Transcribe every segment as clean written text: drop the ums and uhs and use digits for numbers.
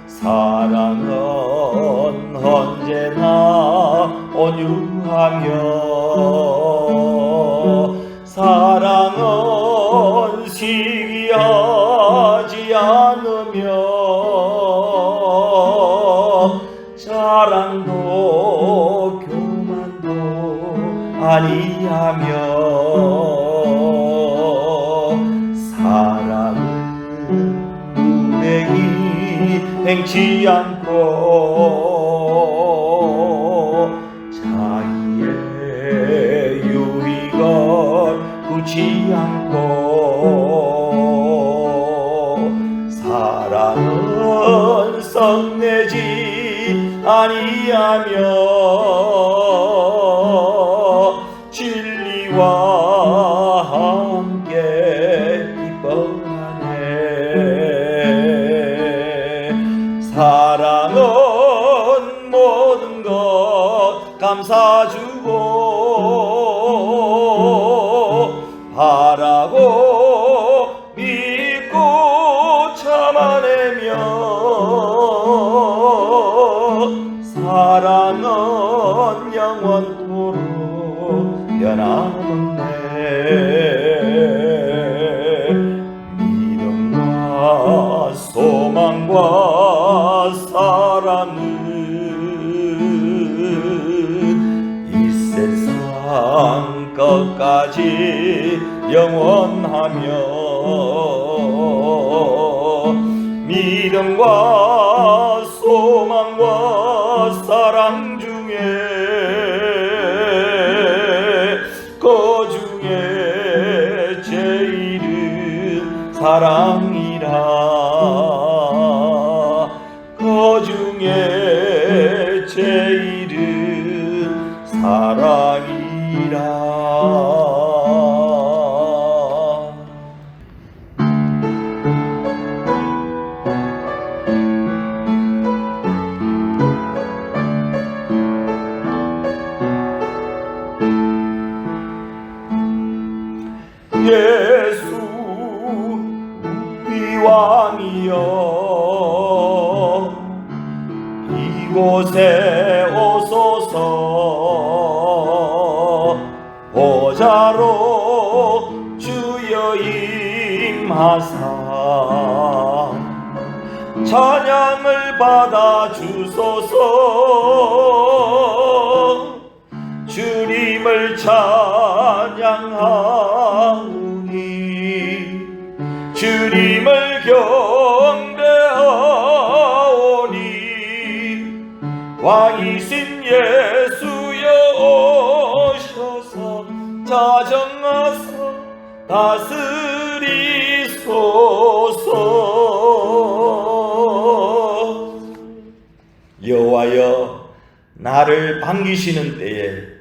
사랑은 언제나 온유하며 사랑은 시기하지 않으며 자랑도 교만도 아니하며 사랑은 무례히 행치 않고 자기의 유익을 구치 않고 사랑은 썩내지 아니하며 진리와 함께 기뻐하네. 사랑은 모든 것 감사주고 바라고 믿고 참아내며 사랑은 영원토록 변함없네. 믿음과 소망과 사랑은 이 세상 끝까지 영원하며 믿음과 소망과 사랑 중에 그 중에 제일은 사랑이라. 그 중에 제일은 사랑이라. 예수 우리 왕이여 이곳에 오소서. 보좌로 주여 임하사 찬양을 받아 주소서. 주님을 찬양하오니 주님을 경배하오니 왕이신 예수여 오셔서 자정하사 다스리소서. 여호와여 나를 반기시는 때에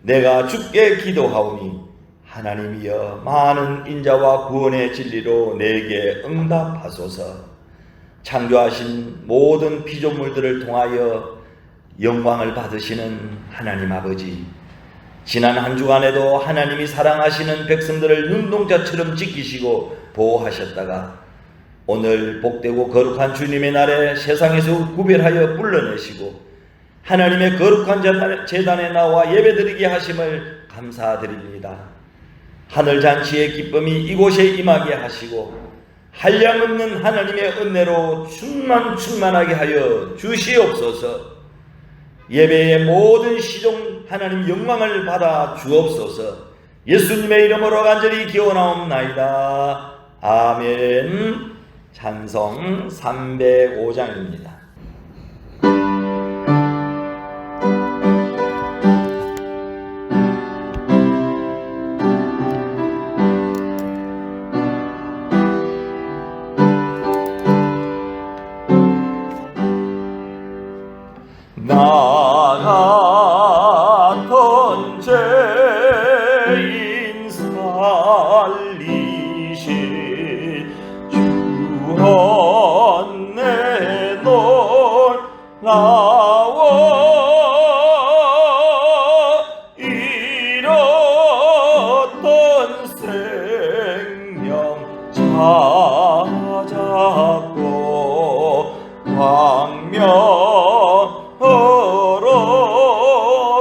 내가 주께 기도하오니 하나님이여 많은 인자와 구원의 진리로 내게 응답하소서. 창조하신 모든 피조물들을 통하여 영광을 받으시는 하나님 아버지, 지난 한 주간에도 하나님이 사랑하시는 백성들을 눈동자처럼 지키시고 보호하셨다가 오늘 복되고 거룩한 주님의 날에 세상에서 구별하여 불러내시고 하나님의 거룩한 제단에 나와 예배드리게 하심을 감사드립니다. 하늘잔치의 기쁨이 이곳에 임하게 하시고 한량없는 하나님의 은혜로 충만하게 하여 주시옵소서. 예배의 모든 시종 하나님 영광을 받아 주옵소서. 예수님의 이름으로 간절히 기원하옵나이다. 아멘. 찬송 305장입니다. 나 같은 죄인 살리신 주 은혜 놀라워 잃었던 생명 찾으시고 잡고 광명으로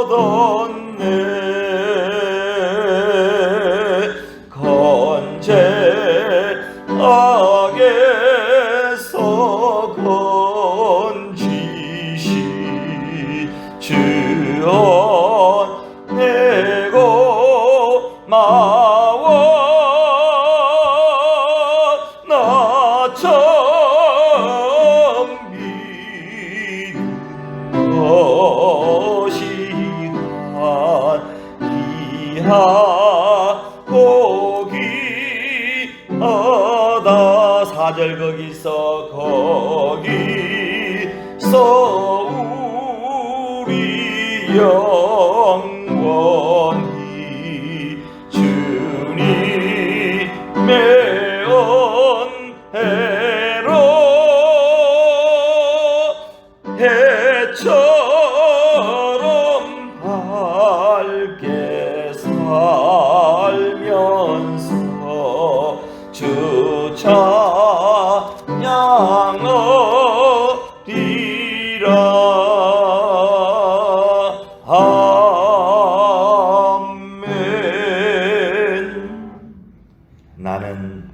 뒀네. 건재악에서 건지시 주어내고 마와 나처럼 믿는 것이란 기하고 기하다. 4절 거기서 우리 영원히 주님의 은혜로 해처럼 밝게 살면서 주 찬양하리라. 나는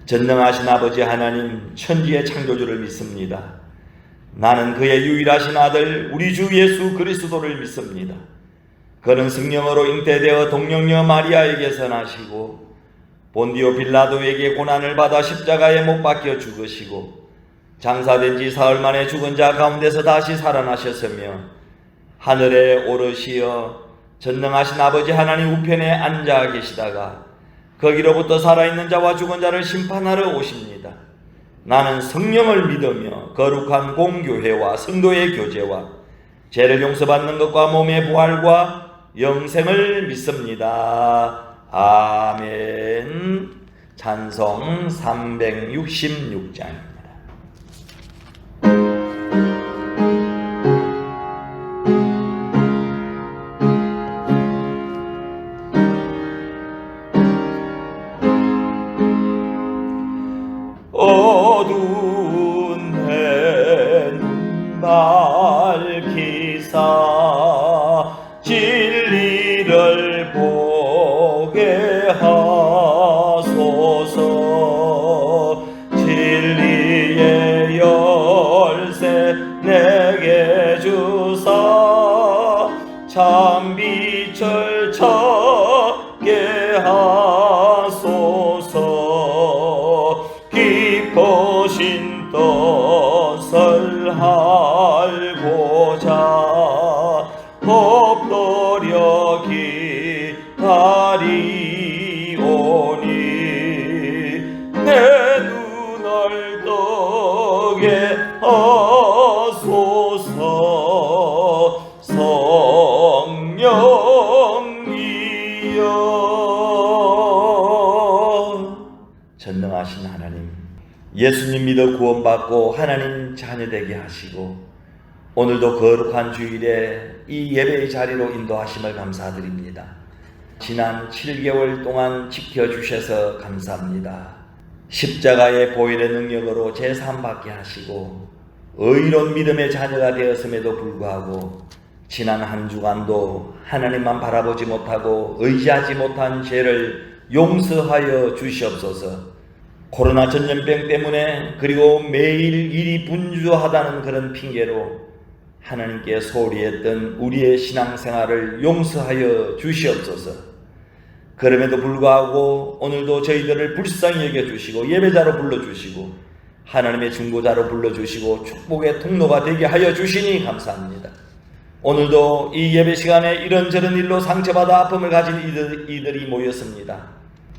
전능하신 아버지 하나님 천지의 창조주를 믿습니다. 나는 그의 유일하신 아들 우리 주 예수 그리스도를 믿습니다. 그는 성령으로 잉태되어 동령녀 마리아에게서 나시고 본디오 빌라도에게 고난을 받아 십자가에 못 박혀 죽으시고 장사된 지 사흘 만에 죽은 자 가운데서 다시 살아나셨으며 하늘에 오르시어 전능하신 아버지 하나님 우편에 앉아 계시다가 거기로부터 살아있는 자와 죽은 자를 심판하러 오십니다. 나는 성령을 믿으며 거룩한 공교회와 성도의 교제와 죄를 용서받는 것과 몸의 부활과 영생을 믿습니다. 아멘. 찬송 366장입니다. 어두운 해는 밝히사 진리를 보게 하소서. 진리의 열쇠 내게 주사 참빛을 찾게 하소서. 깊으신 뜻을 알고자 엎드려 기다리오니 내 눈을 뜨게 하소서. 성령이여. 전능하신 하나님, 예수님 믿어 구원받고 하나님 자녀되게 하시고 오늘도 거룩한 주일에 이 예배의 자리로 인도하심을 감사드립니다. 지난 7개월 동안 지켜주셔서 감사합니다. 십자가의 보혈의 능력으로 제사함받게 하시고 의로운 믿음의 자녀가 되었음에도 불구하고 지난 한 주간도 하나님만 바라보지 못하고 의지하지 못한 죄를 용서하여 주시옵소서. 코로나 전염병 때문에 그리고 매일 일이 분주하다는 그런 핑계로 하나님께 소홀히 했던 우리의 신앙생활을 용서하여 주시옵소서. 그럼에도 불구하고 오늘도 저희들을 불쌍히 여겨주시고 예배자로 불러주시고 하나님의 중보자로 불러주시고 축복의 통로가 되게 하여 주시니 감사합니다. 오늘도 이 예배 시간에 이런저런 일로 상처받아 아픔을 가진 이들이 모였습니다.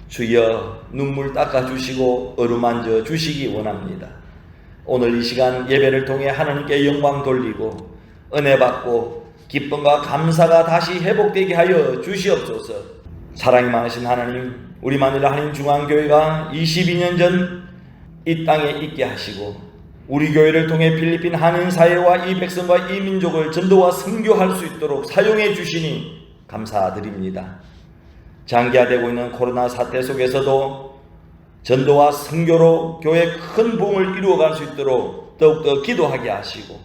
주여 눈물 닦아주시고 어루만져 주시기 원합니다. 오늘 이 시간 예배를 통해 하나님께 영광 돌리고 은혜 받고 기쁨과 감사가 다시 회복되게 하여 주시옵소서. 사랑이 많으신 하나님, 우리 마닐라 한인중앙교회가 22년 전 이 땅에 있게 하시고 우리 교회를 통해 필리핀 한인사회와 이 백성과 이 민족을 전도와 선교할 수 있도록 사용해 주시니 감사드립니다. 장기화되고 있는 코로나 사태 속에서도 전도와 선교로 교회 큰 부흥을 이루어갈 수 있도록 더욱더 기도하게 하시고,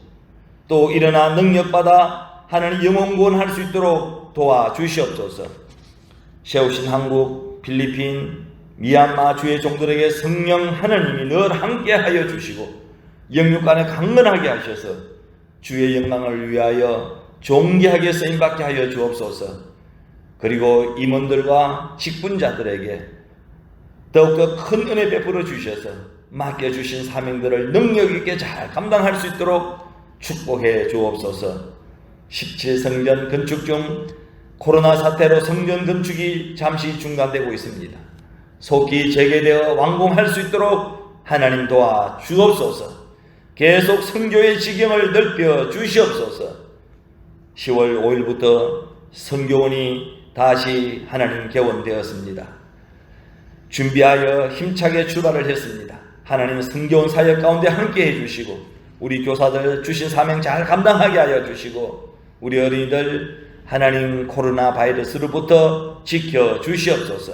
또 일어나 능력받아 하나님 영혼 구원할 수 있도록 도와주시옵소서. 세우신 한국, 필리핀, 미얀마 주의 종들에게 성령 하나님이 늘 함께하여 주시고 영육간에 강건하게 하셔서 주의 영광을 위하여 존귀하게 쓰임받게 하여 주옵소서. 그리고 임원들과 직분자들에게 더욱더 큰 은혜 베풀어 주셔서 맡겨주신 사명들을 능력 있게 잘 감당할 수 있도록 축복해 주옵소서. 17성전 건축 중 코로나 사태로 성전 건축이 잠시 중단되고 있습니다. 속히 재개되어 완공할 수 있도록 하나님 도와 주옵소서. 계속 선교의 지경을 넓혀 주시옵소서. 10월 5일부터 선교원이 다시 하나님 개원되었습니다. 준비하여 힘차게 출발을 했습니다. 하나님 선교원 사역 가운데 함께 해주시고 우리 교사들 주신 사명 잘 감당하게 하여 주시고 우리 어린이들 하나님 코로나 바이러스로부터 지켜 주시옵소서.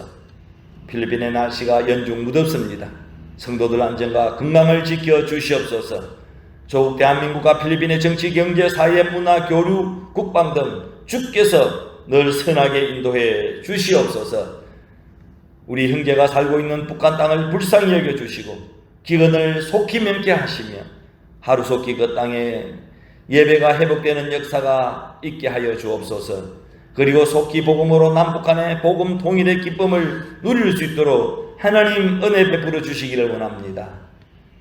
필리핀의 날씨가 연중 무덥습니다. 성도들 안전과 건강을 지켜 주시옵소서. 조국 대한민국과 필리핀의 정치, 경제, 사회, 문화, 교류, 국방 등 주께서 늘 선하게 인도해 주시옵소서. 우리 형제가 살고 있는 북한 땅을 불쌍히 여겨주시고 기근을 속히 면케하시며 하루속히 그 땅에 예배가 회복되는 역사가 있게 하여 주옵소서. 그리고 속히 복음으로 남북한의 복음 통일의 기쁨을 누릴 수 있도록 하나님 은혜 베풀어 주시기를 원합니다.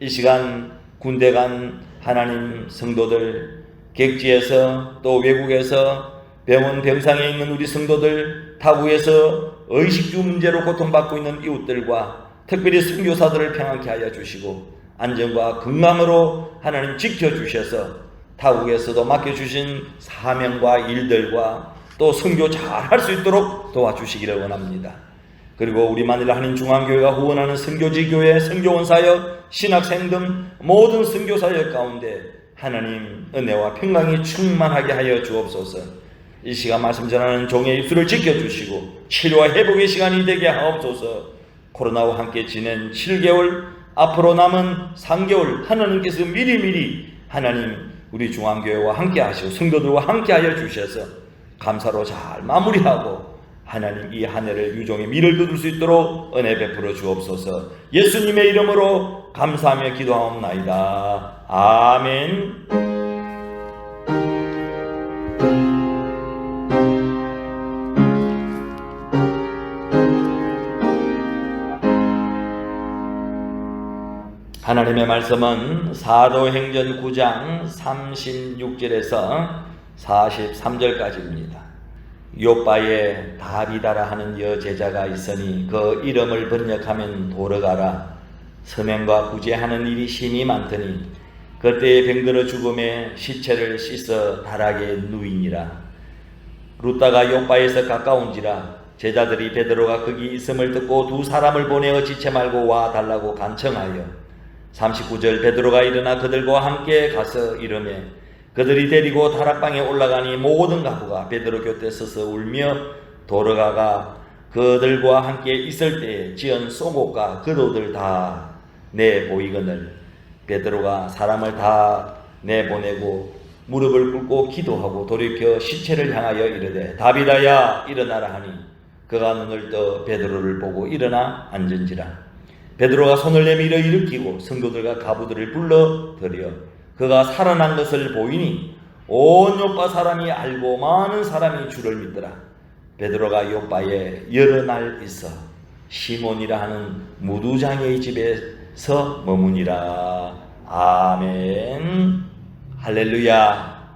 이 시간 군대 간 하나님 성도들, 객지에서 또 외국에서 병원 병상에 있는 우리 성도들, 타국에서 의식주 문제로 고통받고 있는 이웃들과 특별히 선교사들을 평안케 하여 주시고 안전과 건강으로 하나님 지켜주셔서 타국에서도 맡겨주신 사명과 일들과 또 선교 잘 할 수 있도록 도와주시기를 원합니다. 그리고 우리 만일 한인 중앙교회가 후원하는 선교지 교회, 선교원 사역, 신학생 등 모든 선교 사역 가운데 하나님 은혜와 평강이 충만하게 하여 주옵소서. 이 시간 말씀 전하는 종의 입술을 지켜주시고 치료와 회복의 시간이 되게 하옵소서. 코로나와 함께 지낸 7개월, 앞으로 남은 3개월 하나님께서 미리미리 하나님 우리 중앙교회와 함께 하시고 성도들과 함께 하여 주셔서 감사로 잘 마무리하고 하나님 이 한 해를 유종의 미를 거둘 수 있도록 은혜 베풀어 주옵소서. 예수님의 이름으로 감사하며 기도하옵나이다. 아멘. 하나님의 말씀은 사도행전 9장 36절에서 43절까지입니다. 요빠에 다비다라 하는 여제자가 있으니 그 이름을 번역하면 도르가라. 서명과 구제하는 일이 심히 많더니 그때에 병들어 죽음에 시체를 씻어 다락에 누이니라. 루다가 요빠에서 가까운지라 제자들이 베드로가 거기 있음을 듣고 두 사람을 보내어 지체 말고 와 달라고 간청하여 39절 베드로가 일어나 그들과 함께 가서 이르매 그들이 데리고 다락방에 올라가니 모든 가부가 베드로 곁에 서서 울며 도르가가 그들과 함께 있을 때에 지은 속옷과 겉옷을 다 내보이거늘 베드로가 사람을 다 내보내고 무릎을 꿇고 기도하고 돌이켜 시체를 향하여 이르되 다비다야 일어나라 하니 그가 눈을 떠 베드로를 보고 일어나 앉은지라. 베드로가 손을 내밀어 일으키고 성도들과 가부들을 불러 들여 그가 살아난 것을 보이니 온 요빠 사람이 알고 많은 사람이 주를 믿더라. 베드로가 요빠에 여러 날 있어 시몬이라 하는 무두장의 집에서 머무니라. 아멘. 할렐루야.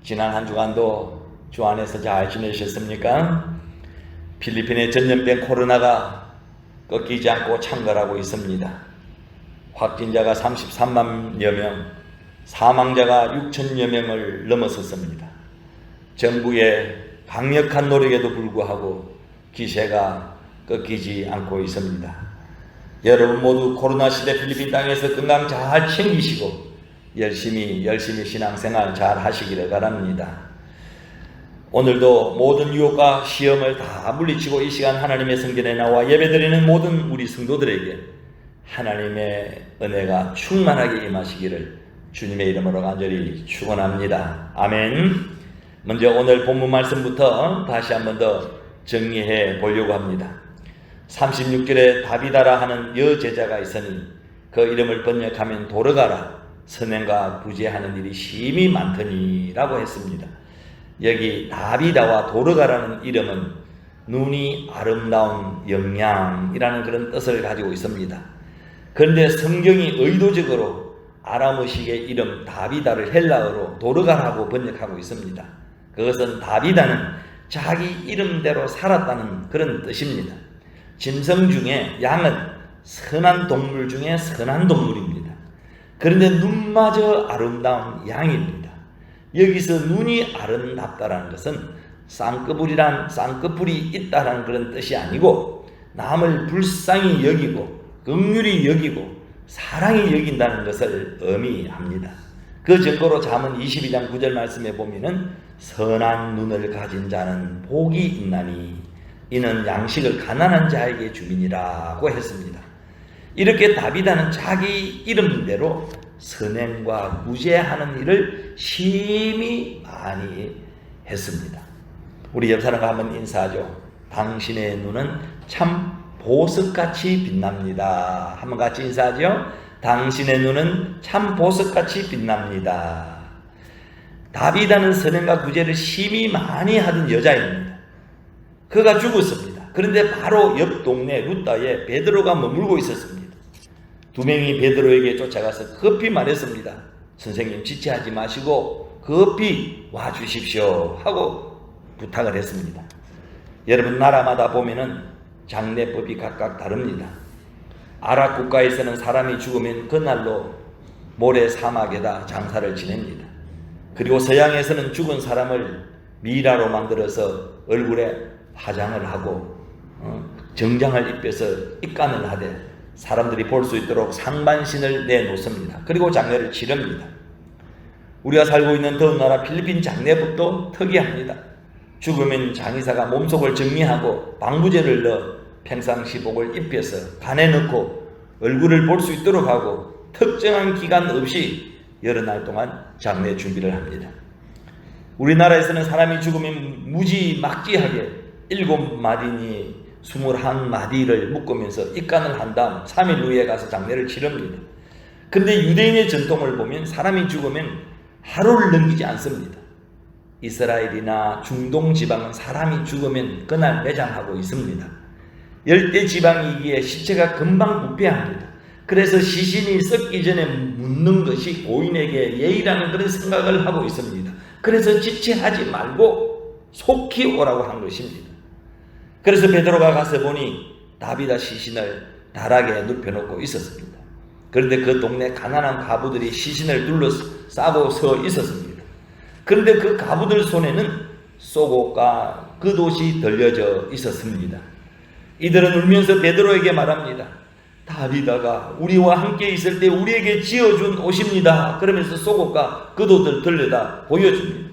지난 한 주간도 주 안에서 잘 지내셨습니까? 필리핀에 전염병 코로나가 꺾이지 않고 창궐하고 있습니다. 확진자가 33만여 명, 사망자가 6천여 명을 넘어섰습니다. 정부의 강력한 노력에도 불구하고 기세가 꺾이지 않고 있습니다. 여러분 모두 코로나 시대 필리핀 땅에서 건강 잘 챙기시고 열심히 신앙생활 잘 하시기를 바랍니다. 오늘도 모든 유혹과 시험을 다 물리치고 이 시간 하나님의 성전에 나와 예배드리는 모든 우리 성도들에게 하나님의 은혜가 충만하게 임하시기를 주님의 이름으로 간절히 축원합니다. 아멘. 먼저 오늘 본문 말씀부터 다시 한 번 더 정리해 보려고 합니다. 36절에 다비다라 하는 여제자가 있으니 그 이름을 번역하면 도르가라, 선행과 구제하는 일이 심히 많더니 라고 했습니다. 여기 다비다와 도르가라는 이름은 눈이 아름다운 영양이라는 그런 뜻을 가지고 있습니다. 그런데 성경이 의도적으로 아람어식의 이름 다비다를 헬라어로 도르가라고 번역하고 있습니다. 그것은 다비다는 자기 이름대로 살았다는 그런 뜻입니다. 짐승 중에 양은 선한 동물 중에 선한 동물입니다. 그런데 눈마저 아름다운 양입니다. 여기서 눈이 아름답다라는 것은 쌍꺼풀이 있다라는 그런 뜻이 아니고 남을 불쌍히 여기고 긍휼히 여기고 사랑이 여긴다는 것을 의미합니다. 그 증거로 잠언 22장 9절 말씀에 보면은 선한 눈을 가진 자는 복이 있나니 이는 양식을 가난한 자에게 주민이라고 했습니다. 이렇게 다비다는 자기 이름대로 선행과 구제하는 일을 심히 많이 했습니다. 우리 옆 사람과 한번 인사하죠. 당신의 눈은 참 보석같이 빛납니다. 한번 같이 인사하죠. 당신의 눈은 참 보석같이 빛납니다. 다비다는 선행과 구제를 심히 많이 하던 여자입니다. 그가 죽었습니다. 그런데 바로 옆 동네 루다에 베드로가 머물고 있었습니다. 두 명이 베드로에게 쫓아가서 급히 말했습니다. 선생님, 지체하지 마시고 급히 와주십시오 하고 부탁을 했습니다. 여러분, 나라마다 보면은 장례법이 각각 다릅니다. 아랍 국가에서는 사람이 죽으면 그날로 모래 사막에다 장사를 지냅니다. 그리고 서양에서는 죽은 사람을 미라로 만들어서 얼굴에 화장을 하고 정장을 입혀서 입간을 하되 사람들이 볼 수 있도록 상반신을 내놓습니다. 그리고 장례를 치릅니다. 우리가 살고 있는 더운 나라 필리핀 장례법도 특이합니다. 죽으면 장의사가 몸속을 정리하고 방부제를 넣어 평상시복을 입혀서 간에 넣고 얼굴을 볼 수 있도록 하고 특정한 기간 없이 여러 날 동안 장례 준비를 합니다. 우리나라에서는 사람이 죽으면 무지막지하게 7마디니 21마디를 묶으면서 입간을 한 다음 3일 후에 가서 장례를 치릅니다. 그런데 유대인의 전통을 보면 사람이 죽으면 하루를 넘기지 않습니다. 이스라엘이나 중동 지방은 사람이 죽으면 그날 매장하고 있습니다. 열대 지방이기에 시체가 금방 부패합니다. 그래서 시신이 썩기 전에 묻는 것이 고인에게 예의라는 그런 생각을 하고 있습니다. 그래서 지체하지 말고 속히 오라고 한 것입니다. 그래서 베드로가 가서 보니 다비다 시신을 다락에 눕혀놓고 있었습니다. 그런데 그 동네 가난한 가부들이 시신을 둘러싸고 서 있었습니다. 그런데 그 가부들 손에는 쏘고가 긋옷이 들려져 있었습니다. 이들은 울면서 베드로에게 말합니다. 다비다가 우리와 함께 있을 때 우리에게 지어준 옷입니다. 그러면서 쏘고가 긋옷을 들려다 보여줍니다.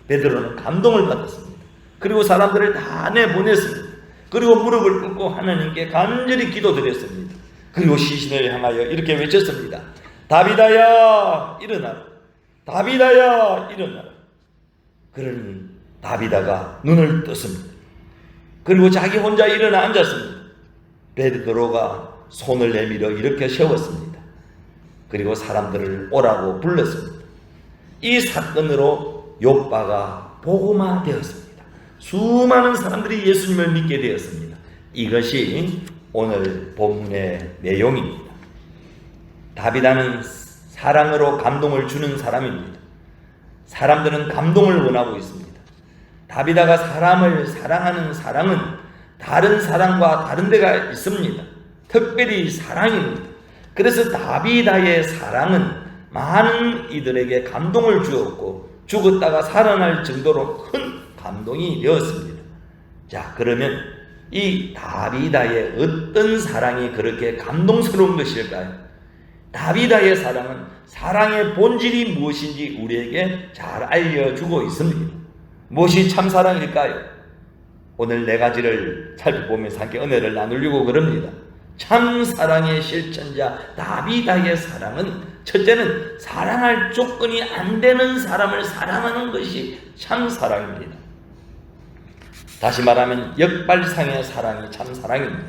베드로는 감동을 받았습니다. 그리고 사람들을 다 내보냈습니다. 그리고 무릎을 꿇고 하나님께 간절히 기도드렸습니다. 그리고 시신을 향하여 이렇게 외쳤습니다. 다비다야 일어나라. 다비다야 일어나라. 그러니 다비다가 눈을 떴습니다. 그리고 자기 혼자 일어나 앉았습니다. 베드로가 손을 내밀어 이렇게 세웠습니다. 그리고 사람들을 오라고 불렀습니다. 이 사건으로 욥바가 복음화되었습니다. 수많은 사람들이 예수님을 믿게 되었습니다. 이것이 오늘 본문의 내용입니다. 다비다는 사랑으로 감동을 주는 사람입니다. 사람들은 감동을 원하고 있습니다. 다비다가 사람을 사랑하는 사랑은 다른 사랑과 다른 데가 있습니다. 특별히 사랑입니다. 그래서 다비다의 사랑은 많은 이들에게 감동을 주었고 죽었다가 살아날 정도로 큰 감동이 되었습니다. 자, 그러면 이 다비다의 어떤 사랑이 그렇게 감동스러운 것일까요? 다비다의 사랑은 사랑의 본질이 무엇인지 우리에게 잘 알려주고 있습니다. 무엇이 참사랑일까요? 오늘 네 가지를 살펴보면서 함께 은혜를 나누려고 그럽니다. 참 사랑의 실천자 다비다의 사랑은 첫째는 사랑할 조건이 안 되는 사람을 사랑하는 것이 참 사랑입니다. 다시 말하면 역발상의 사랑이 참 사랑입니다.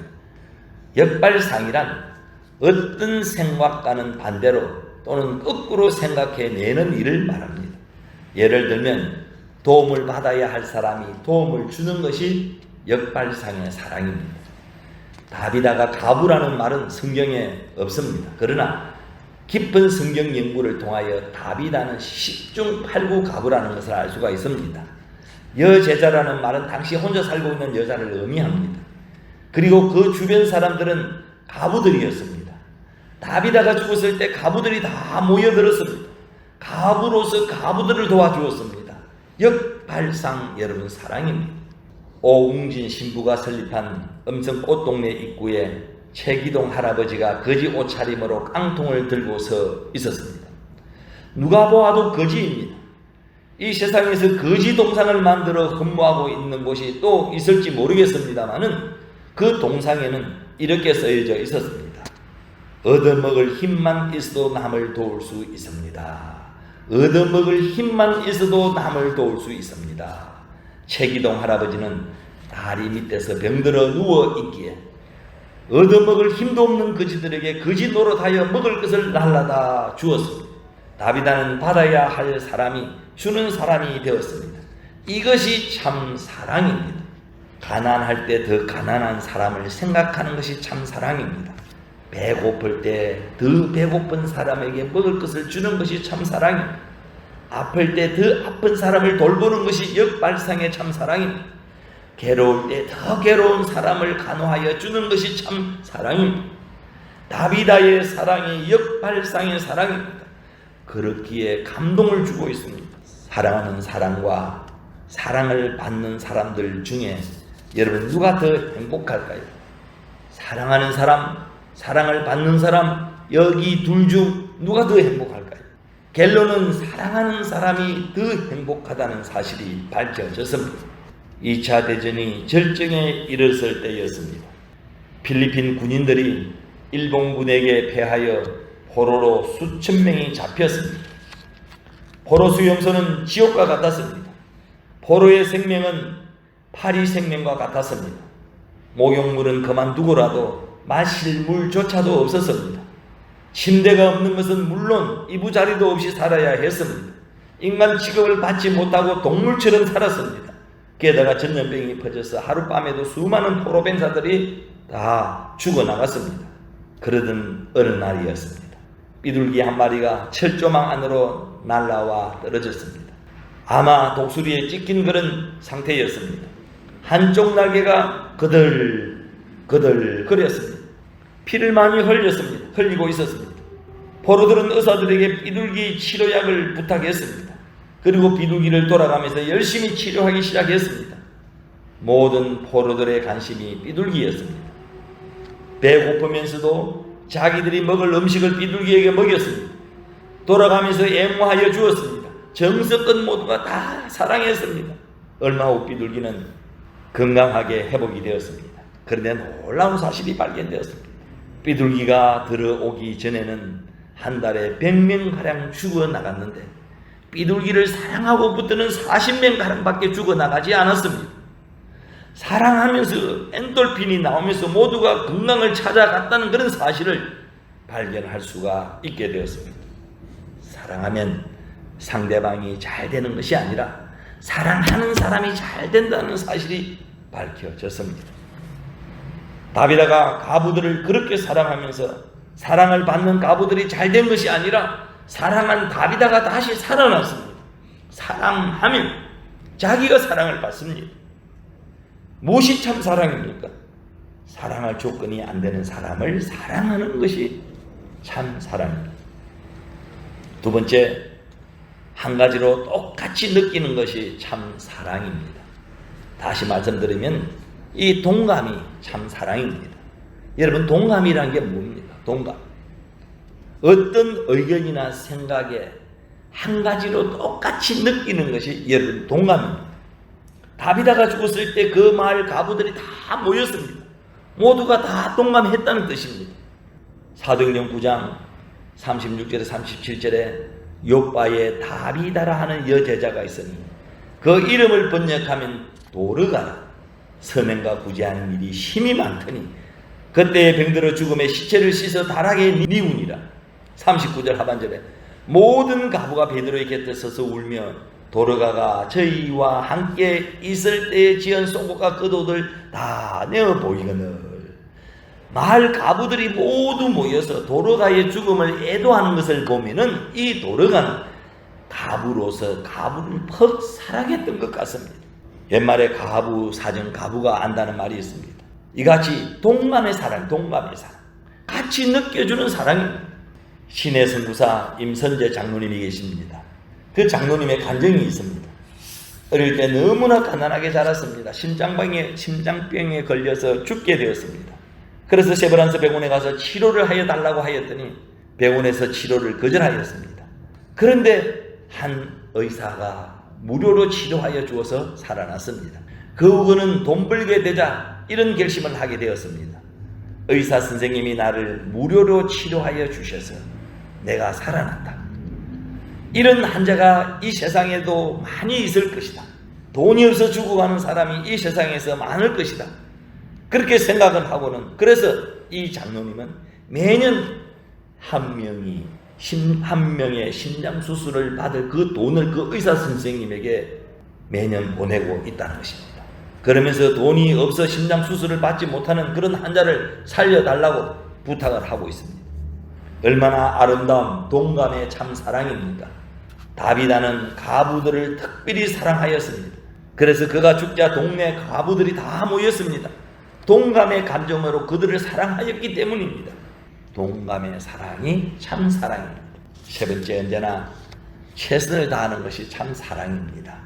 역발상이란 어떤 생각과는 반대로 또는 거꾸로 생각해내는 일을 말합니다. 예를 들면 도움을 받아야 할 사람이 도움을 주는 것이 역발상의 사랑입니다. 다비다가 가부라는 말은 성경에 없습니다. 그러나 깊은 성경 연구를 통하여 다비다는 10중 8구 가부라는 것을 알 수가 있습니다. 여제자라는 말은 당시 혼자 살고 있는 여자를 의미합니다. 그리고 그 주변 사람들은 가부들이었습니다. 다비다가 죽었을 때 가부들이 다 모여들었습니다. 가부로서 가부들을 도와주었습니다. 역발상 여러분 사랑입니다. 오웅진 신부가 설립한 음성꽃동네 입구에 최기동 할아버지가 거지 옷차림으로 깡통을 들고 서 있었습니다. 누가 보아도 거지입니다. 이 세상에서 거지 동상을 만들어 흠모하고 있는 곳이 또 있을지 모르겠습니다만은 그 동상에는 이렇게 쓰여져 있었습니다. 얻어먹을 힘만 있어도 남을 도울 수 있습니다. 얻어먹을 힘만 있어도 남을 도울 수 있습니다. 최기동 할아버지는 다리 밑에서 병들어 누워있기에 얻어먹을 힘도 없는 거지들에게 거지 노릇하여 먹을 것을 날라다 주었습니다. 다비다는 받아야 할 사람이 주는 사람이 되었습니다. 이것이 참 사랑입니다. 가난할 때 더 가난한 사람을 생각하는 것이 참 사랑입니다. 배고플 때 더 배고픈 사람에게 먹을 것을 주는 것이 참 사랑입니다. 아플 때 더 아픈 사람을 돌보는 것이 역발상의 참 사랑입니다. 괴로울 때 더 괴로운 사람을 간호하여 주는 것이 참 사랑입니다. 다비다의 사랑이 역발상의 사랑입니다. 그렇기에 감동을 주고 있습니다. 사랑하는 사람과 사랑을 받는 사람들 중에 여러분 누가 더 행복할까요? 사랑하는 사람, 사랑을 받는 사람, 여기 둘 중 누가 더 행복할까요? 결론은 사랑하는 사람이 더 행복하다는 사실이 밝혀졌습니다. 2차 대전이 절정에 이르렀을 때였습니다. 필리핀 군인들이 일본군에게 패하여 포로로 수천 명이 잡혔습니다. 포로 수용소는 지옥과 같았습니다. 포로의 생명은 파리 생명과 같았습니다. 목욕물은 그만두고라도 마실 물조차도 없었습니다. 침대가 없는 것은 물론 이부자리도 없이 살아야 했습니다. 인간 취급을 받지 못하고 동물처럼 살았습니다. 게다가 전염병이 퍼져서 하룻밤에도 수많은 포로병사들이 다 죽어나갔습니다. 그러던 어느 날이었습니다. 비둘기 한 마리가 철조망 안으로 날아와 떨어졌습니다. 아마 독수리에 찢긴 그런 상태였습니다. 한쪽 날개가 거들거렸습니다. 피를 많이 흘리고 있었습니다. 포로들은 의사들에게 비둘기 치료약을 부탁했습니다. 그리고 비둘기를 돌아가면서 열심히 치료하기 시작했습니다. 모든 포로들의 관심이 비둘기였습니다. 배고프면서도 자기들이 먹을 음식을 비둘기에게 먹였습니다. 돌아가면서 애무하여 주었습니다. 정석껏 모두가 다 사랑했습니다. 얼마 후 비둘기는 건강하게 회복이 되었습니다. 그런데 놀라운 사실이 발견되었습니다. 비둘기가 들어오기 전에는 한 달에 100명가량 죽어나갔는데 비둘기를 사랑하고 붙드는 40명가량밖에 죽어나가지 않았습니다. 사랑하면서 엔돌핀이 나오면서 모두가 건강을 찾아갔다는 그런 사실을 발견할 수가 있게 되었습니다. 사랑하면 상대방이 잘 되는 것이 아니라 사랑하는 사람이 잘 된다는 사실이 밝혀졌습니다. 다비다가 가부들을 그렇게 사랑하면서 사랑을 받는 가부들이 잘 된 것이 아니라 사랑한 다비다가 다시 살아났습니다. 사랑하면 자기가 사랑을 받습니다. 무엇이 참 사랑입니까? 사랑할 조건이 안 되는 사람을 사랑하는 것이 참 사랑입니다. 두 번째, 한 가지로 똑같이 느끼는 것이 참 사랑입니다. 다시 말씀드리면 이 동감이 참 사랑입니다. 여러분, 동감이란 게 뭡니까? 동감. 어떤 의견이나 생각에 한 가지로 똑같이 느끼는 것이 여러분 동감입니다. 다비다가 죽었을 때 그 마을 가부들이 다 모였습니다. 모두가 다 동감했다는 뜻입니다. 사도행전 9장 36절에 37절에 요바에 다비다라 하는 여제자가 있으니 그 이름을 번역하면 도르가라. 선행과 구제하는 일이 힘이 많더니 그때의 병들어 죽음의 시체를 씻어 달하게 니우니라. 39절 하반절에 모든 가부가 베드로의 곁에 서서 울며 도르가가 저희와 함께 있을 때에 지은 속옷과 겉옷을 다 내어 보이거늘. 마을 가부들이 모두 모여서 도르가의 죽음을 애도하는 것을 보면은 이 도르가는 가부로서 가부를 퍽 사랑했던 것 같습니다. 옛말에 가부 사정 가부가 안다는 말이 있습니다. 이같이 동감의 사랑, 동감의 사랑, 같이 느껴주는 사랑입니다. 신의 선구사 임선재 장로님이 계십니다. 그 장로님의 간증이 있습니다. 어릴 때 너무나 가난하게 자랐습니다. 심장병에 걸려서 죽게 되었습니다. 그래서 세브란스 병원에 가서 치료를 하여 달라고 하였더니 병원에서 치료를 거절하였습니다. 그런데 한 의사가 무료로 치료하여 주어서 살아났습니다. 그 후에는 돈 벌게 되자 이런 결심을 하게 되었습니다. 의사 선생님이 나를 무료로 치료하여 주셔서 내가 살아났다. 이런 환자가 이 세상에도 많이 있을 것이다. 돈이 없어 죽어가는 사람이 이 세상에서 많을 것이다. 그렇게 생각을 하고는, 그래서 이 장로님은 매년 한 명의 심장 수술을 받을 그 돈을 그 의사 선생님에게 매년 보내고 있다는 것입니다. 그러면서 돈이 없어 심장 수술을 받지 못하는 그런 환자를 살려달라고 부탁을 하고 있습니다. 얼마나 아름다운 동감의 참 사랑입니까? 다비다는 가부들을 특별히 사랑하였습니다. 그래서 그가 죽자 동네 가부들이 다 모였습니다. 동감의 감정으로 그들을 사랑하였기 때문입니다. 동감의 사랑이 참 사랑입니다. 세 번째, 언제나 최선을 다하는 것이 참 사랑입니다.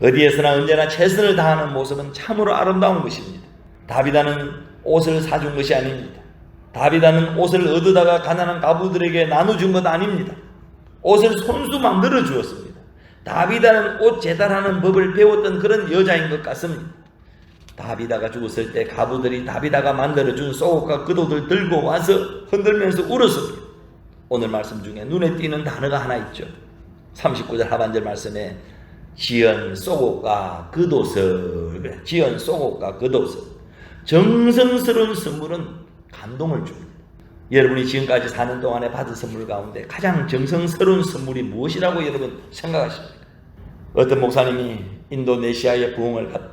어디에서나 언제나 최선을 다하는 모습은 참으로 아름다운 것입니다. 다비다는 옷을 사준 것이 아닙니다. 다비다는 옷을 얻어다가 가난한 가부들에게 나눠준 것 아닙니다. 옷을 손수 만들어 주었습니다. 다비다는 옷 재단하는 법을 배웠던 그런 여자인 것 같습니다. 다비다가 죽었을 때 가부들이 다비다가 만들어준 속옷과 겉옷을 들고 와서 흔들면서 울었습니다. 오늘 말씀 중에 눈에 띄는 단어가 하나 있죠. 39절 하반절 말씀에 지은 속옷과 겉옷을, 지은 속옷과 겉옷을, 정성스러운 선물은 감동을 줍니다. 여러분이 지금까지 사는 동안에 받은 선물 가운데 가장 정성스러운 선물이 무엇이라고 여러분 생각하십니까? 어떤 목사님이 인도네시아의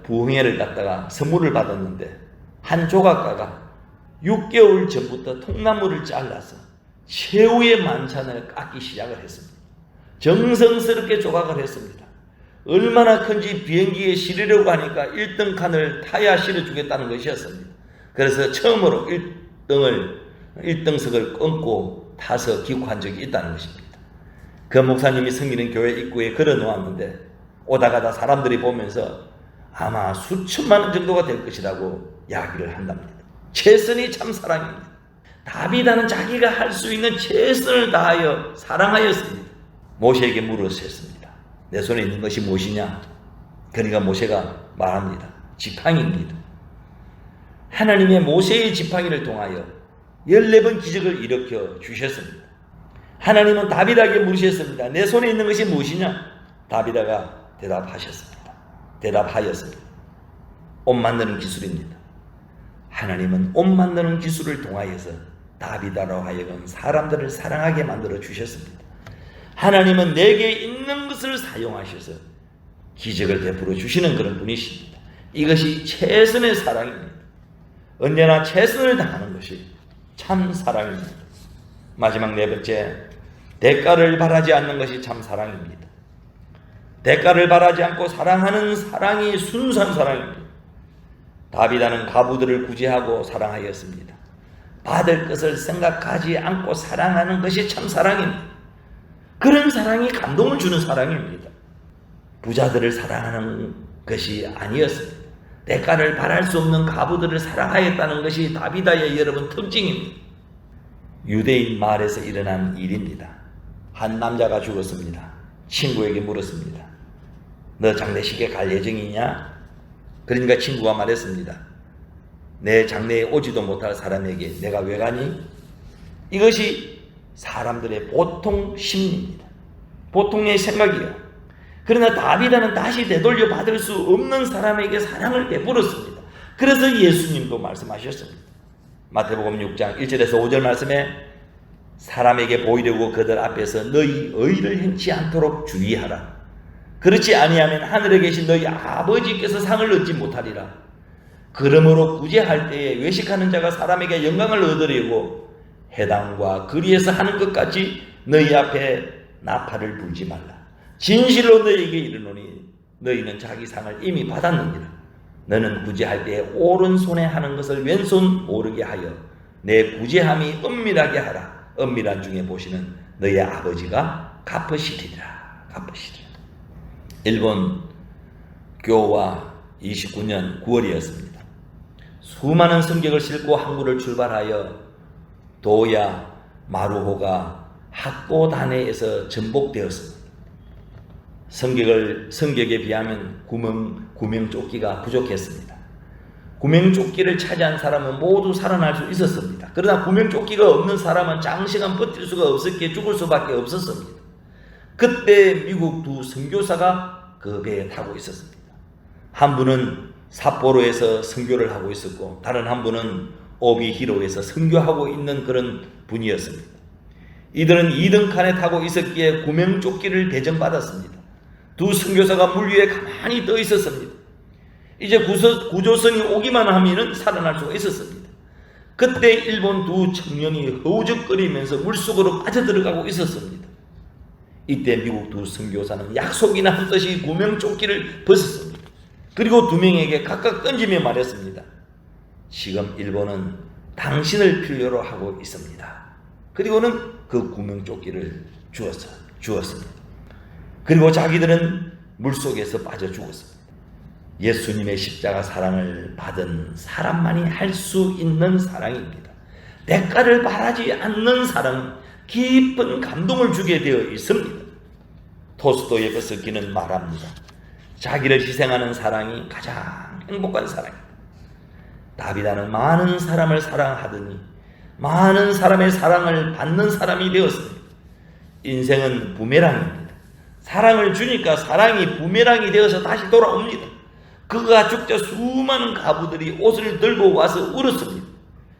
부흥회를 갔다가 선물을 받았는데 한 조각가가 6개월 전부터 통나무를 잘라서 최후의 만찬을 깎기 시작을 했습니다. 정성스럽게 조각을 했습니다. 얼마나 큰지 비행기에 실으려고 하니까 1등 칸을 타야 실어주겠다는 것이었습니다. 그래서 처음으로 1등석을 끊고 타서 귀국한 적이 있다는 것입니다. 그 목사님이 섬기는 교회 입구에 걸어 놓았는데 오다 가다 사람들이 보면서 아마 수천만 원 정도가 될 것이라고 이야기를 한답니다. 최선이 참 사랑입니다. 다비다는 자기가 할 수 있는 최선을 다하여 사랑하였습니다. 모세에게 물었습니다. 내 손에 있는 것이 무엇이냐? 그러니까 모세가 말합니다. 지팡이입니다. 하나님의 모세의 지팡이를 통하여 14번 기적을 일으켜 주셨습니다. 하나님은 다비다에게 물으셨습니다. 내 손에 있는 것이 무엇이냐? 다비다가 대답하였습니다. 옷 만드는 기술입니다. 하나님은 옷 만드는 기술을 통하여서 다비다로 하여금 사람들을 사랑하게 만들어 주셨습니다. 하나님은 내게 있는 것을 사용하셔서 기적을 베풀어 주시는 그런 분이십니다. 이것이 최선의 사랑입니다. 언제나 최선을 다하는 것이 참 사랑입니다. 마지막 네 번째, 대가를 바라지 않는 것이 참 사랑입니다. 대가를 바라지 않고 사랑하는 사랑이 순수한 사랑입니다. 다비다는 가부들을 구제하고 사랑하였습니다. 받을 것을 생각하지 않고 사랑하는 것이 참 사랑입니다. 그런 사랑이 감동을 주는 사랑입니다. 부자들을 사랑하는 것이 아니었습니다. 대가를 바랄 수 없는 가부들을 사랑하였다는 것이 다비다의 여러분 특징입니다. 유대인 마을에서 일어난 일입니다. 한 남자가 죽었습니다. 친구에게 물었습니다. 너 장례식에 갈 예정이냐? 그러니까 친구가 말했습니다. 내 장래에 오지도 못할 사람에게 내가 왜 가니? 이것이 사람들의 보통 심리입니다. 보통의 생각이에요. 그러나 다비다는 다시 되돌려 받을 수 없는 사람에게 사랑을 베풀었습니다. 그래서 예수님도 말씀하셨습니다. 마태복음 6장 1절에서 5절 말씀에 사람에게 보이려고 그들 앞에서 너희 의를 행치 않도록 주의하라. 그렇지 아니하면 하늘에 계신 너희 아버지께서 상을 얻지 못하리라. 그러므로 구제할 때에 외식하는 자가 사람에게 영광을 얻으려고 해당과 거리에서 하는 것 같이 너희 앞에 나팔을 불지 말라. 진실로 너희에게 이르노니 너희는 자기 상을 이미 받았느니라. 너는 구제할 때에 오른손에 하는 것을 왼손 모르게 하여 내 구제함이 은밀하게 하라. 은밀한 중에 보시는 너희 아버지가 갚으시리라. 갚으시리라. 일본 교와 29년 9월이었습니다. 수많은 승객을 싣고 항구를 출발하여 도야 마루호가 학고단해에서 전복되었습니다. 승객에 비하면 구명조끼가 부족했습니다. 구명조끼를 차지한 사람은 모두 살아날 수 있었습니다. 그러나 구명조끼가 없는 사람은 장시간 버틸 수가 없었기에 죽을 수밖에 없었습니다. 그때 미국 두 선교사가 그 배에 타고 있었습니다. 한 분은 삿포로에서 선교를 하고 있었고 다른 한 분은 오비히로에서 선교하고 있는 그런 분이었습니다. 이들은 2등 칸에 타고 있었기에 구명조끼를 배정받았습니다. 두 선교사가 물 위에 가만히 떠 있었습니다. 이제 구조선이 오기만 하면 살아날 수가 있었습니다. 그때 일본 두 청년이 허우적거리면서 물속으로 빠져들어가고 있었습니다. 이때 미국 두 선교사는 약속이나 한 듯이 구명조끼를 벗었습니다. 그리고 두 명에게 각각 던지며 말했습니다. 지금 일본은 당신을 필요로 하고 있습니다. 그리고는 그 구명조끼를 주었습니다. 그리고 자기들은 물속에서 빠져 죽었습니다. 예수님의 십자가 사랑을 받은 사람만이 할 수 있는 사랑입니다. 대가를 바라지 않는 사랑은 깊은 감동을 주게 되어 있습니다. 토스토의 버스키는 말합니다. 자기를 희생하는 사랑이 가장 행복한 사랑입니다. 다비다는 많은 사람을 사랑하더니 많은 사람의 사랑을 받는 사람이 되었습니다. 인생은 부메랑입니다. 사랑을 주니까 사랑이 부메랑이 되어서 다시 돌아옵니다. 그가 죽자 수많은 가부들이 옷을 들고 와서 울었습니다.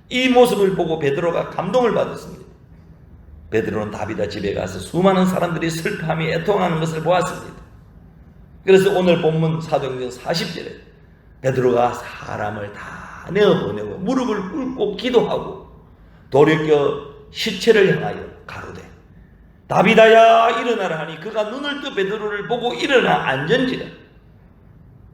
이 모습을 보고 베드로가 감동을 받았습니다. 베드로는 다비다 집에 가서 수많은 사람들이 슬퍼하며 애통하는 것을 보았습니다. 그래서 오늘 본문 사도행전 40절에 베드로가 사람을 다 내어보내고 무릎을 꿇고 기도하고 돌이켜 시체를 향하여 가로되 다비다야 일어나라 하니 그가 눈을 떠 베드로를 보고 일어나 앉은지라.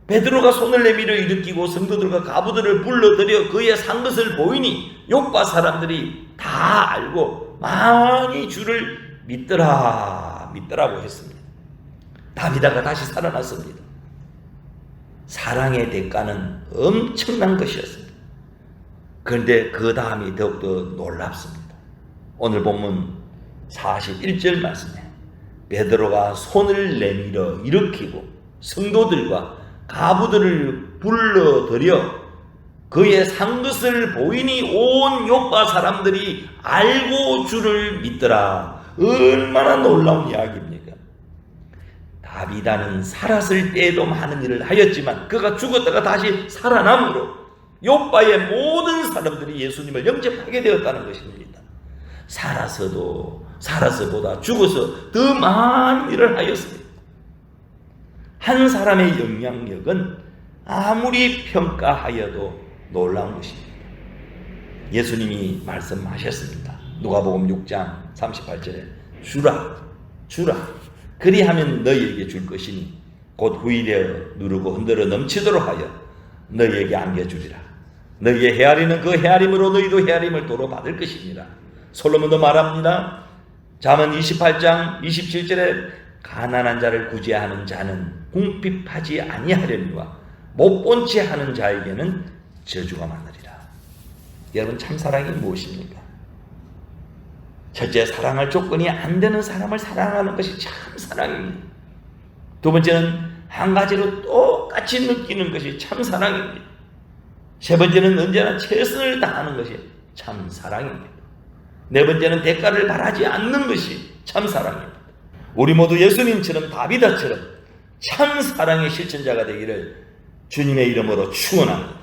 베드로가 손을 내밀어 일으키고 성도들과 가부들을 불러들여 그의 산 것을 보이니 요파 사람들이 다 알고 많이 주를 믿더라고 했습니다. 다비다가 다시 살아났습니다. 사랑의 대가는 엄청난 것이었습니다. 그런데 그 다음이 더욱더 놀랍습니다. 오늘 본문 41절 말씀에 베드로가 손을 내밀어 일으키고 성도들과 가부들을 불러들여 그의 산 것을 보이니 온 요파 사람들이 알고 주를 믿더라. 얼마나 놀라운 이야기입니까? 다비다는 살았을 때에도 많은 일을 하였지만 그가 죽었다가 다시 살아남으로 요파의 모든 사람들이 예수님을 영접하게 되었다는 것입니다. 살아서보다 죽어서 더 많은 일을 하였습니다. 한 사람의 영향력은 아무리 평가하여도 놀라운 것입니다. 예수님이 말씀하셨습니다. 누가복음 6장 38절에 주라 그리하면 너희에게 줄 것이니 곧 후일에 누르고 흔들어 넘치도록 하여 너희에게 안겨주리라. 너희의 헤아리는 그 헤아림으로 너희도 헤아림을 도로 받을 것입니다. 솔로몬도 말합니다. 잠언 28장 27절에 가난한 자를 구제하는 자는 궁핍하지 아니하려니와 못 본 채 하는 자에게는 저주가 많으리라. 여러분, 참사랑이 무엇입니까? 첫째, 사랑할 조건이 안 되는 사람을 사랑하는 것이 참사랑입니다. 두 번째는 한 가지로 똑같이 느끼는 것이 참사랑입니다. 세 번째는 언제나 최선을 다하는 것이 참 사랑입니다. 네 번째는 대가를 바라지 않는 것이 참 사랑입니다. 우리 모두 예수님처럼 다비다처럼 참 사랑의 실천자가 되기를 주님의 이름으로 축원합니다.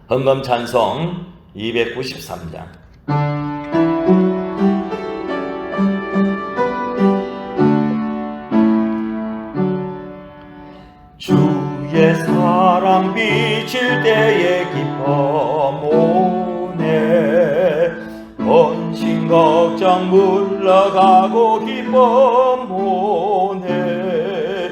헌금 찬송 293장. 주의 사랑 비칠 때에 기뻐 모네 헌신 걱정 물러가고 기뻐 모네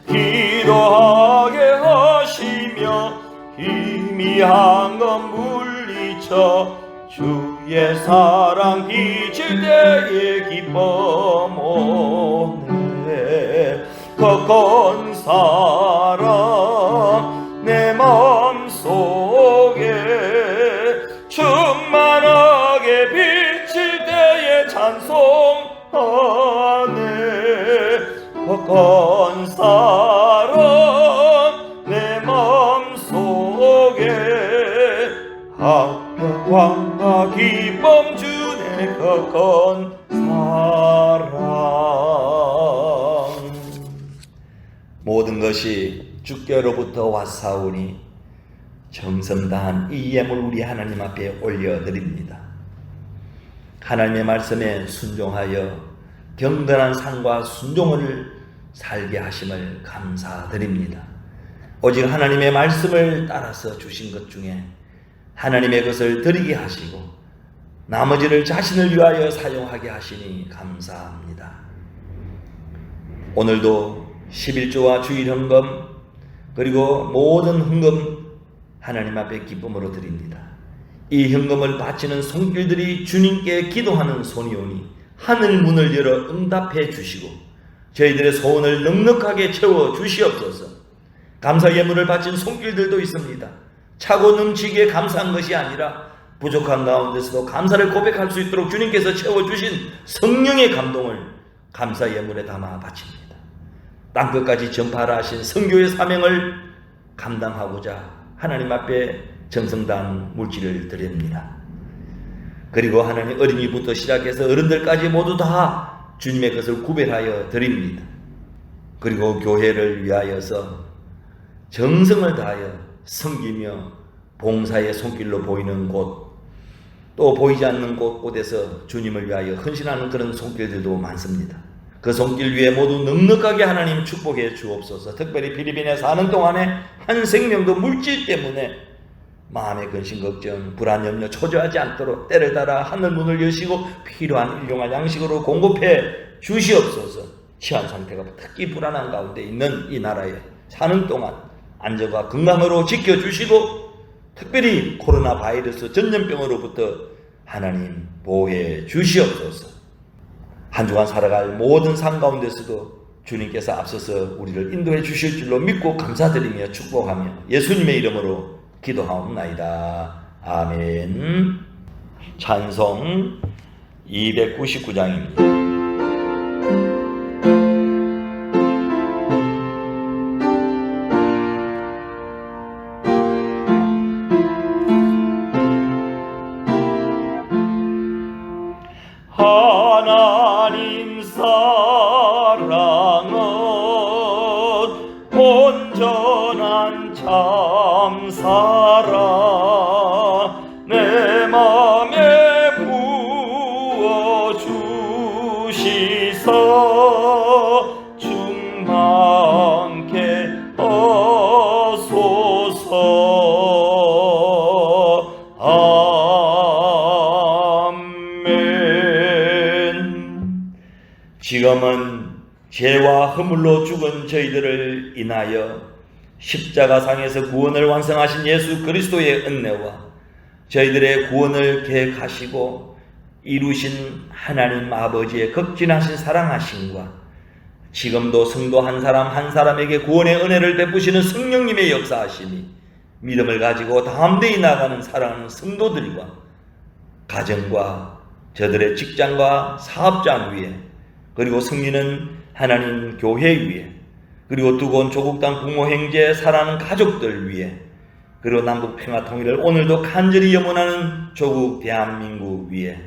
기도하게 하시며 희미한 것 물리쳐 주의 사랑 비칠 때에 기뻐 모네 걷건 사랑 내 마음속에 충만하게 비칠 때에 찬송하네 걷건 사랑 내 마음속에 합평과 기쁨 주네 걷건 사랑. 모든 것이 주께로부터 왔사오니 정성 다한 이 예물 우리 하나님 앞에 올려드립니다. 하나님의 말씀에 순종하여 경건한 삶과 순종을 살게 하심을 감사드립니다. 오직 하나님의 말씀을 따라서 주신 것 중에 하나님의 것을 드리게 하시고 나머지를 자신을 위하여 사용하게 하시니 감사합니다. 오늘도 11조와 주일 헌금 그리고 모든 헌금 하나님 앞에 기쁨으로 드립니다. 이 헌금을 바치는 손길들이 주님께 기도하는 손이오니 하늘 문을 열어 응답해 주시고 저희들의 소원을 넉넉하게 채워 주시옵소서. 감사 예물을 바친 손길들도 있습니다. 차고 넘치게 감사한 것이 아니라 부족한 가운데서도 감사를 고백할 수 있도록 주님께서 채워주신 성령의 감동을 감사 예물에 담아 바칩니다. 땅끝까지 전파하라 하신 선교의 사명을 감당하고자 하나님 앞에 정성다한 물질을 드립니다. 그리고 하나님 어린이부터 시작해서 어른들까지 모두 다 주님의 것을 구별하여 드립니다. 그리고 교회를 위하여서 정성을 다하여 섬기며 봉사의 손길로 보이는 곳, 또 보이지 않는 곳에서 주님을 위하여 헌신하는 그런 손길들도 많습니다. 그 손길 위에 모두 넉넉하게 하나님 축복해 주옵소서. 특별히 필리핀에 사는 동안에 한 생명도 물질 때문에 마음의 근심 걱정, 불안 염려 초조하지 않도록 때를 따라 하늘 문을 여시고 필요한 일용할 양식으로 공급해 주시옵소서. 치안 상태가 특히 불안한 가운데 있는 이 나라에 사는 동안 안전과 건강으로 지켜주시고 특별히 코로나 바이러스 전염병으로부터 하나님 보호해 주시옵소서. 한 주간 살아갈 모든 삶 가운데서도 주님께서 앞서서 우리를 인도해 주실 줄로 믿고 감사드리며 축복하며 예수님의 이름으로 기도하옵나이다. 아멘. 찬송 299장입니다. 하나님 사랑은 온전한 참 사랑 내 맘에 부어 주시사 충만케 하소서. 지금은 죄와 허물로 죽은 저희들을 인하여 십자가상에서 구원을 완성하신 예수 그리스도의 은혜와 저희들의 구원을 계획하시고 이루신 하나님 아버지의 극진하신 사랑하심과 지금도 성도 한 사람 한 사람에게 구원의 은혜를 베푸시는 성령님의 역사하심이 믿음을 가지고 담대히 나가는 사랑하는 성도들과 가정과 저들의 직장과 사업장 위에 그리고 승리는 하나님 교회 위에 그리고 두고 온 조국 땅 부모 형제 사랑하는 가족들 위에 그리고 남북 평화 통일을 오늘도 간절히 염원하는 조국 대한민국 위에,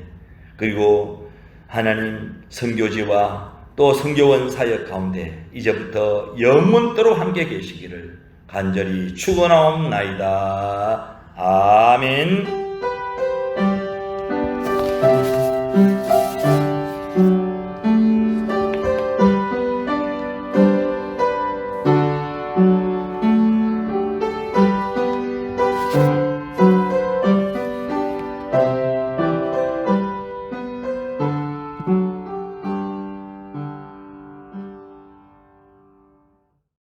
그리고 하나님 선교지와 또 선교원 사역 가운데 이제부터 영원토록 함께 계시기를 간절히 축원하옵나이다. 아멘.